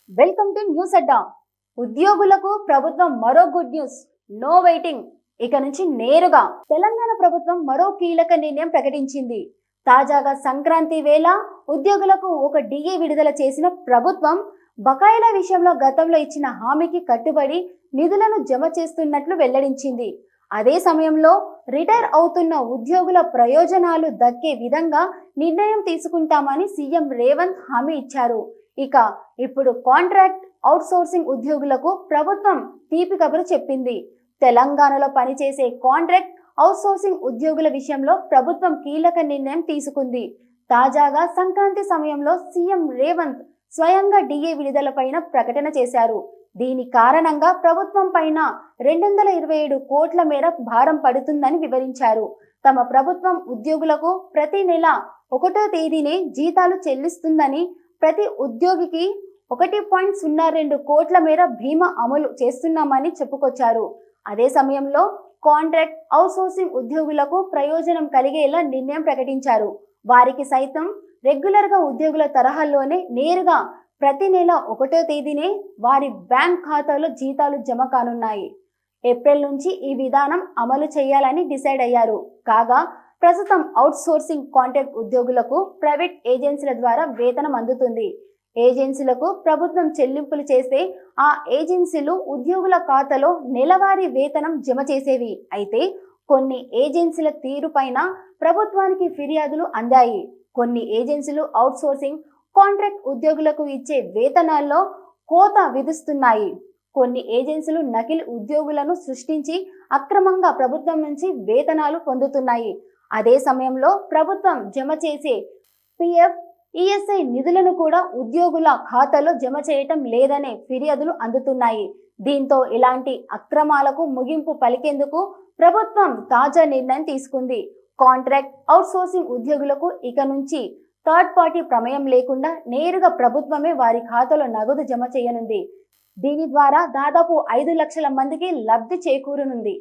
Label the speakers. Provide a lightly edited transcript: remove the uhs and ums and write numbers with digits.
Speaker 1: Welcome to news అడ్డా. ఉద్యోగులకు ప్రభుత్వం మరో గుడ్ న్యూస్. No waiting. ఇక నుంచి నేరుగా తెలంగాణ ప్రభుత్వం మరో కీలక నిర్ణయం ప్రకటించింది. తాజాగా సంక్రాంతి వేళ ఉద్యోగులకు ఒక డిఏ విడుదల చేసిన ప్రభుత్వం బకాయిల విషయంలో గతంలో ఇచ్చిన హామీకి కట్టుబడి నిధులను జమ చేస్తున్నట్లు వెల్లడించింది. అదే సమయంలో రిటైర్ అవుతున్న ఉద్యోగుల ప్రయోజనాలు దక్కే విధంగా నిర్ణయం తీసుకుంటామని సీఎం రేవంత్ హామీ ఇచ్చారు. ఇక ఇప్పుడు కాంట్రాక్ట్ అవుట్సోర్సింగ్ ఉద్యోగులకు ప్రభుత్వం తీపి కబురు చెప్పింది. తెలంగాణలో పనిచేసే కాంట్రాక్ట్ అవుట్సోర్సింగ్ ఉద్యోగుల విషయంలో ప్రభుత్వం కీలక నిర్ణయం తీసుకుంది. తాజాగా సంక్రాంతి సమయంలో సీఎం రేవంత్ స్వయంగా డిఏ విడుదలపైన ప్రకటన చేశారు. దీని కారణంగా ప్రభుత్వం పైన 227 కోట్ల మేర భారం పడుతుందని వివరించారు. తమ ప్రభుత్వం ఉద్యోగులకు ప్రతి నెల 1వ తేదీనే జీతాలు చెల్లిస్తుందని, ప్రతి ఉద్యోగికి 1.02 కోట్ల మేర బీమా అమలు చేస్తున్నామని చెప్పుకొచ్చారు. అదే సమయంలో కాంట్రాక్ట్ అవుట్సోర్సింగ్ ఉద్యోగులకు ప్రయోజనం కలిగేలా నిర్ణయం ప్రకటించారు. వారికి సైతం రెగ్యులర్గా ఉద్యోగుల తరహాలోనే నేరుగా ప్రతి నెల 1వ తేదీనే వారి బ్యాంక్ ఖాతాలో జీతాలు జమ కానున్నాయి. ఏప్రిల్ నుంచి ఈ విధానం అమలు చేయాలని డిసైడ్ అయ్యారు. కాగా ప్రస్తుతం అవుట్సోర్సింగ్ కాంట్రాక్ట్ ఉద్యోగులకు ప్రైవేట్ ఏజెన్సీల ద్వారా వేతనం అందుతుంది. ఏజెన్సీలకు ప్రభుత్వం చెల్లింపులు చేస్తే ఆ ఏజెన్సీలు ఉద్యోగుల ఖాతాలో నెలవారీ వేతనం జమ చేసేవి. అయితే కొన్ని ఏజెన్సీల తీరుపైన ప్రభుత్వానికి ఫిర్యాదులు అందాయి. కొన్ని ఏజెన్సీలు అవుట్సోర్సింగ్ కాంట్రాక్ట్ ఉద్యోగులకు ఇచ్చే వేతనాల్లో కోత విధిస్తున్నాయి. కొన్ని ఏజెన్సీలు నకిలీ ఉద్యోగులను సృష్టించి అక్రమంగా ప్రభుత్వం నుంచి వేతనాలు పొందుతున్నాయి. అదే సమయంలో ప్రభుత్వం జమ చేసే పిఎఫ్, ఈఎస్ఐ నిధులను కూడా ఉద్యోగుల ఖాతాలో జమ చేయటం లేదనే ఫిర్యాదులు అందుతున్నాయి. దీంతో ఇలాంటి అక్రమాలకు ముగింపు పలికేందుకు ప్రభుత్వం తాజా నిర్ణయం తీసుకుంది. కాంట్రాక్ట్ అవుట్సోర్సింగ్ ఉద్యోగులకు ఇక నుంచి థర్డ్ పార్టీ ప్రమేయం లేకుండా నేరుగా ప్రభుత్వమే వారి ఖాతాలో నగదు జమ చేయనుంది. దీని ద్వారా దాదాపు 5 లక్షల మందికి లబ్ధి చేకూరనుంది.